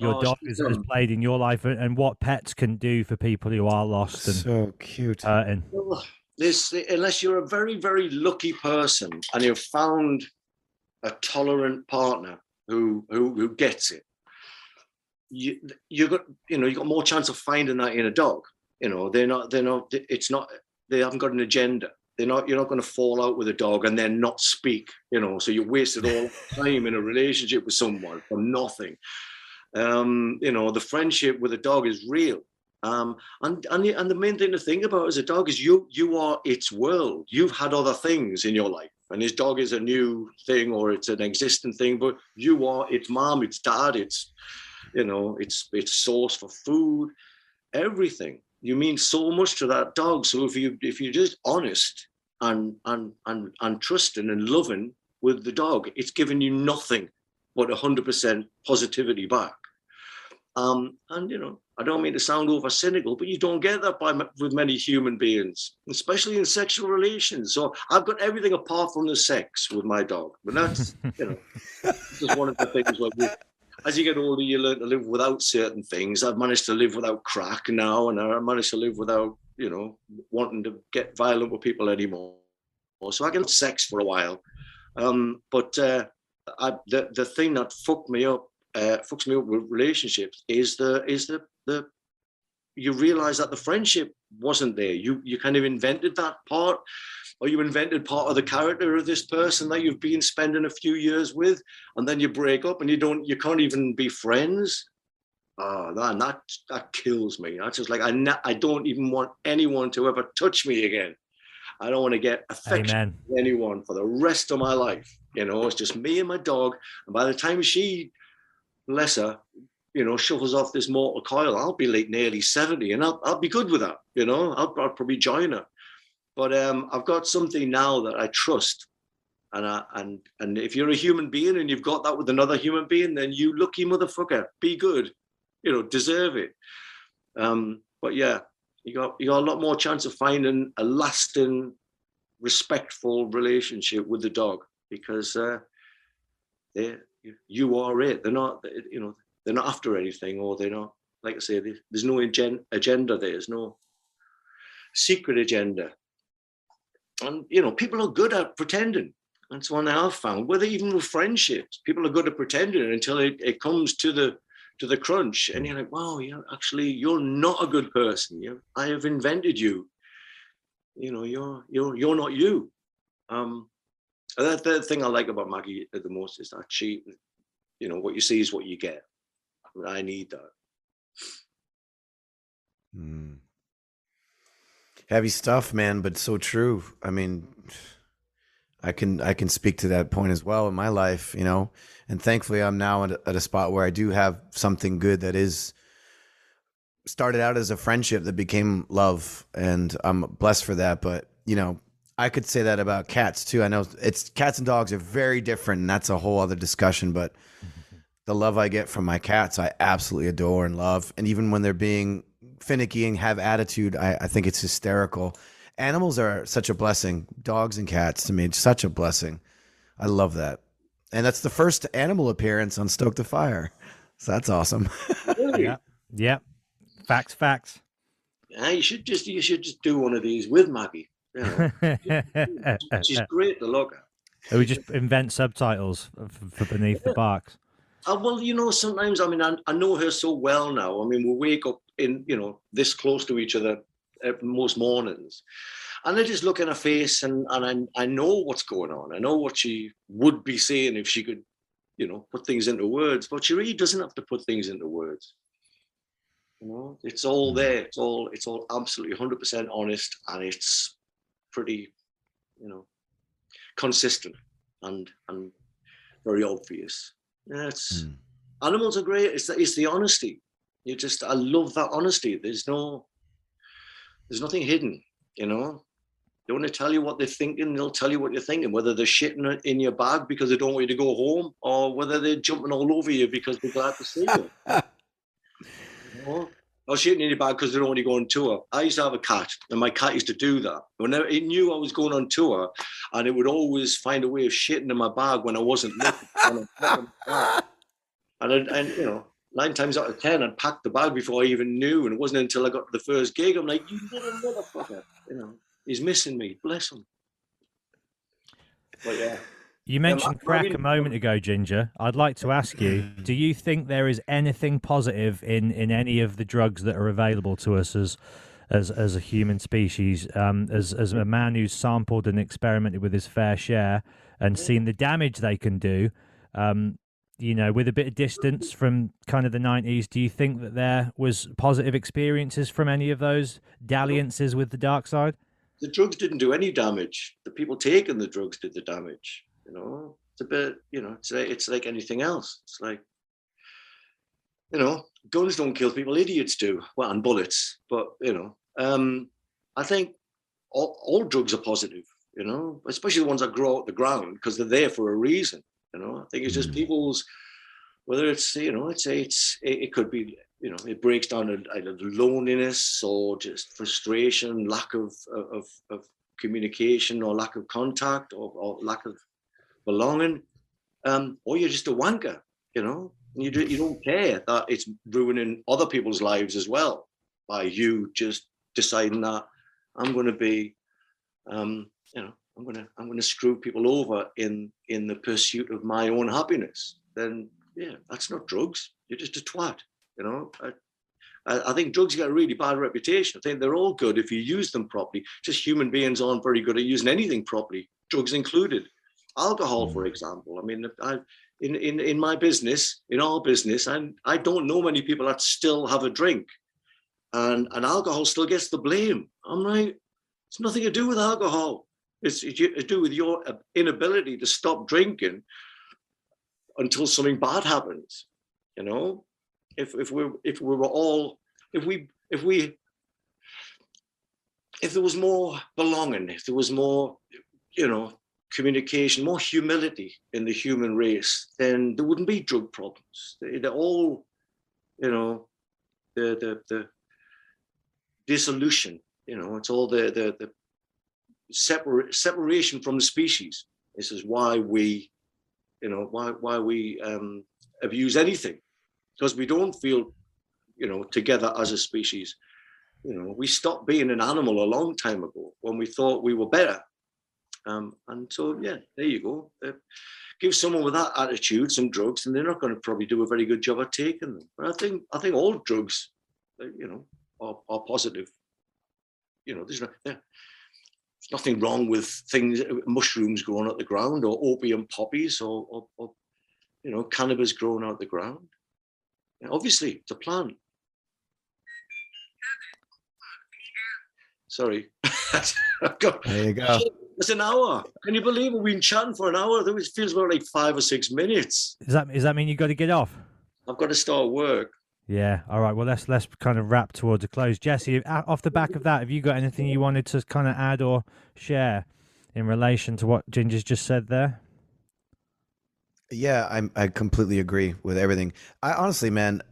your dog has played in your life, and what pets can do for people who are lost and so cute. hurting. Unless you're a very, very lucky person and you've found a tolerant partner who gets it, you got more chance of finding that in a dog. They haven't got an agenda. You're not going to fall out with a dog and then not speak, so you wasted all that time in a relationship with someone for nothing. The friendship with a dog is real. And the main thing to think about as a dog is you are its world. You've had other things in your life, and his dog is a new thing or it's an existing thing, but you are its mom, its dad, its source for food, everything. You mean so much to that dog. So if you're just honest and trusting and loving with the dog, it's giving you nothing but 100% positivity back. I don't mean to sound over cynical, but you don't get that with many human beings, especially in sexual relations. So I've got everything apart from the sex with my dog. But that's, just one of the things where as you get older, you learn to live without certain things. I've managed to live without crack now, and I managed to live without, wanting to get violent with people anymore. So I can have sex for a while. But the thing that fucks me up with relationships is the you realize that the friendship wasn't there. You kind of invented that part, or you invented part of the character of this person that you've been spending a few years with, and then you break up and you can't even be friends. Oh, man, that kills me. That's just like, I don't even want anyone to ever touch me again. I don't want to get affection with anyone for the rest of my life. It's just me and my dog. And by the time she, bless her, shuffles off this mortal coil, I'll be like nearly 70, and I'll be good with that. I'll probably join her. But I've got something now that I trust, and if you're a human being and you've got that with another human being, then you lucky motherfucker. Be good, deserve it. But yeah, you got a lot more chance of finding a lasting, respectful relationship with the dog, because you are it. They're not, they're not after anything, or they're not, like I say, there's no agenda there. There's no secret agenda. And, people are good at pretending. That's one I've found, whether even with friendships, people are good at pretending until it comes to the crunch. And you're like, wow, you're not a good person. I have invented you. you're not you. And the thing I like about Maggie the most is that she, what you see is what you get. I need that. Heavy stuff, man, but so true. I mean, I can speak to that point as well in my life, and thankfully I'm now at a spot where I do have something good that is started out as a friendship that became love, and I'm blessed for that. But I could say that about cats too. I know cats and dogs are very different, and that's a whole other discussion. But the love I get from my cats, I absolutely adore and love. And even when they're being finicky and have attitude, I think it's hysterical. Animals are such a blessing. Dogs and cats, to me, it's such a blessing. I love that. And that's the first animal appearance on Stoke the Fire. So that's awesome. Really? Yeah. Facts. Yeah, you should just do one of these with Maggie. She's great to look at. We just invent subtitles for Beneath the Barks. Well, sometimes, I know her so well now. We wake up in, this close to each other most mornings. And I just look in her face and I know what's going on. I know what she would be saying if she could, put things into words. But she really doesn't have to put things into words. It's all there. It's all absolutely 100% honest, and it's pretty, consistent and very obvious. Yeah, animals are great. It's the honesty. I love that honesty. There's nothing hidden. They want to tell you what they're thinking. They'll tell you what you're thinking, whether they're shitting in your bag because they don't want you to go home, or whether they're jumping all over you because they're glad to see you. Or shitting in your bag because they don't want you to go on tour. I used to have a cat, and my cat used to do that. Whenever it knew I was going on tour, and it would always find a way of shitting in my bag when I wasn't looking. And 9 times out of 10, I'd packed the bag before I even knew, and it wasn't until I got to the first gig, I'm like, you little motherfucker, he's missing me, bless him. But yeah. You mentioned crack a moment ago, Ginger. I'd like to ask you, do you think there is anything positive in any of the drugs that are available to us as a human species? As a man who's sampled and experimented with his fair share and seen the damage they can do, with a bit of distance from kind of the 90s, do you think that there was positive experiences from any of those dalliances with the dark side? The drugs didn't do any damage. The people taking the drugs did the damage. It's a bit, it's like anything else. It's like, guns don't kill people, idiots do. Well, and bullets. But, I think all drugs are positive, especially the ones that grow out the ground, because they're there for a reason. I think it's just people's, whether it's, it could be, it breaks down either loneliness or just frustration, lack of communication or lack of contact or lack of belonging, or you're just a wanker, and you don't care that it's ruining other people's lives as well by you just deciding that I'm going to be, I'm going to screw people over in the pursuit of my own happiness. Then that's not drugs. You're just a twat. I think drugs get a really bad reputation. I think they're all good if you use them properly. Just human beings aren't very good at using anything properly, drugs included. Alcohol, for example. In my business, in our business, I don't know many people that still have a drink, and alcohol still gets the blame. I'm like, it's nothing to do with alcohol. It's to do with your inability to stop drinking until something bad happens. If there was more belonging, if there was more, communication, more humility in the human race, then there wouldn't be drug problems. They're all, the dissolution. It's all the separation from the species. This is why we, why we abuse anything, because we don't feel, together as a species. We stopped being an animal a long time ago when we thought we were better. And so, there you go. Give someone with that attitude some drugs, and they're not going to probably do a very good job at taking them. But I think all drugs, are positive. There's there's nothing wrong with things, mushrooms growing out the ground, or opium poppies, or cannabis growing out the ground. And obviously, it's a plant. Sorry. There you go. It's an hour. Can you believe it? We've been chatting for an hour. It feels about like 5 or 6 minutes. Does that mean you got to get off? I've got to start work. Yeah. All right. Well, let's kind of wrap towards a close. Jesse, off the back of that, have you got anything you wanted to kind of add or share in relation to what Ginger's just said there? Yeah, I completely agree with everything. I honestly, man,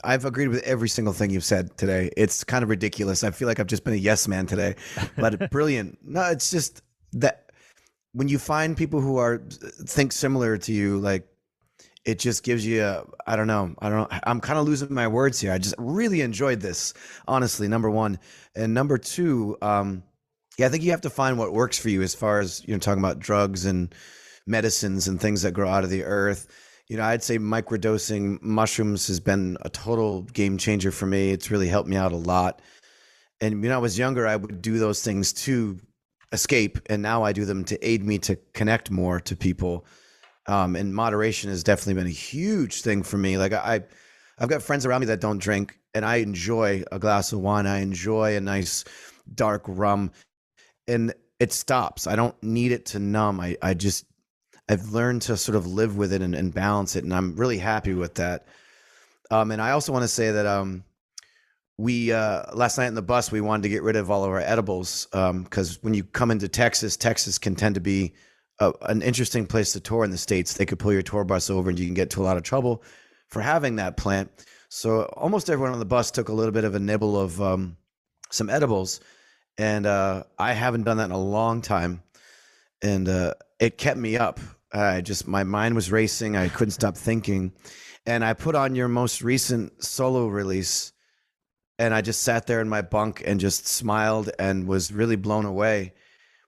I've agreed with every single thing you've said today. It's kind of ridiculous. I feel like I've just been a yes man today, but brilliant. No, it's just that when you find people who think similar to you, like, it just gives you I don't know. I'm kind of losing my words here. I just really enjoyed this, honestly, number one. And number two, I think you have to find what works for you as far as, talking about drugs and medicines and things that grow out of the earth. I'd say microdosing mushrooms has been a total game changer for me. It's really helped me out a lot. And when I was younger, I would do those things to escape. And now I do them to aid me to connect more to people. And moderation has definitely been a huge thing for me. Like I've got friends around me that don't drink, and I enjoy a glass of wine. I enjoy a nice dark rum, and it stops. I don't need it to numb. I've learned to sort of live with it and balance it, and I'm really happy with that. And I also want to say that we last night in the bus, we wanted to get rid of all of our edibles because when you come into Texas can tend to be an interesting place to tour in the States. They could pull your tour bus over and you can get into a lot of trouble for having that plant. So almost everyone on the bus took a little bit of a nibble of some edibles, and I haven't done that in a long time, and it kept me up. My mind was racing. I couldn't stop thinking. And I put on your most recent solo release, and I just sat there in my bunk and just smiled and was really blown away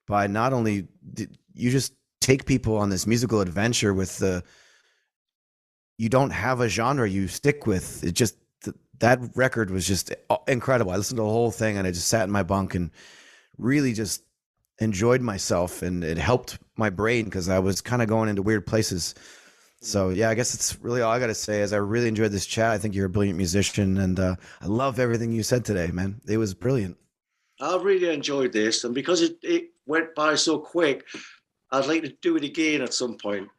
by not only did you just take people on this musical adventure with you don't have a genre you stick with. It just, that record was just incredible. I listened to the whole thing and I just sat in my bunk and really just enjoyed myself, and it helped my brain because I was kind of going into weird places. So yeah, I guess it's really all I got to say is I really enjoyed this chat. I think you're a brilliant musician, and I love everything you said today, man. It was brilliant. I really enjoyed this, and because it went by so quick, I'd like to do it again at some point.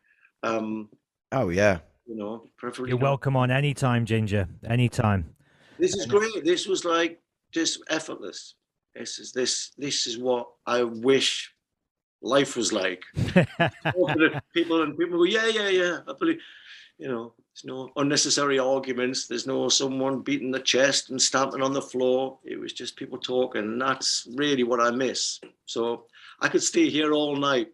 Oh yeah. Preferably. You're welcome on anytime, Ginger. Anytime. This is great. This was like just effortless. This is what I wish life was like. people go, yeah. I believe, there's no unnecessary arguments. There's no someone beating the chest and stamping on the floor. It was just people talking, and that's really what I miss. So I could stay here all night.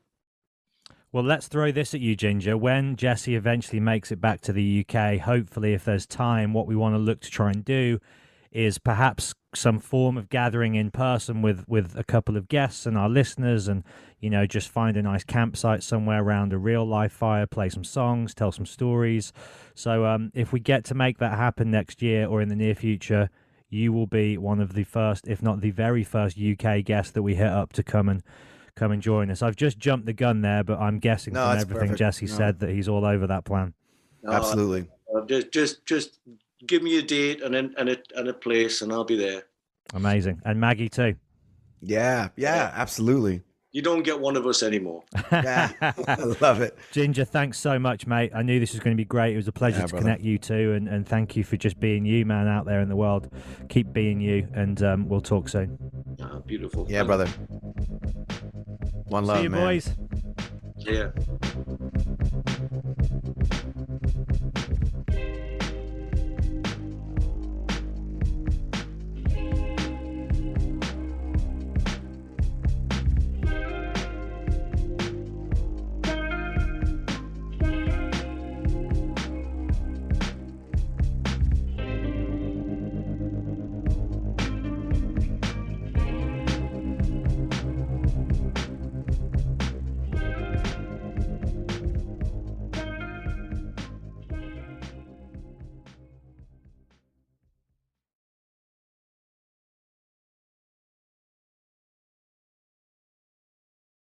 Well, let's throw this at you, Ginger. When Jesse eventually makes it back to the UK, hopefully, if there's time, what we want to look to try and do is perhaps some form of gathering in person with a couple of guests and our listeners, and just find a nice campsite somewhere around a real live fire, play some songs, tell some stories. So if we get to make that happen next year or in the near future, you will be one of the first, if not the very first UK guest that we hit up to come and join us. I've just jumped the gun there, but I'm guessing from everything perfect. Jesse said that he's all over that plan. Absolutely. Just give me a date and a place, and I'll be there. Amazing. And Maggie too. Yeah, absolutely. You don't get one of us anymore. Yeah, I love it. Ginger, thanks so much, mate. I knew this was going to be great. It was a pleasure to connect you two, and thank you for just being you, man, out there in the world. Keep being you, and we'll talk soon. Beautiful. Yeah, brother. One love, See you, man. boys. Yeah.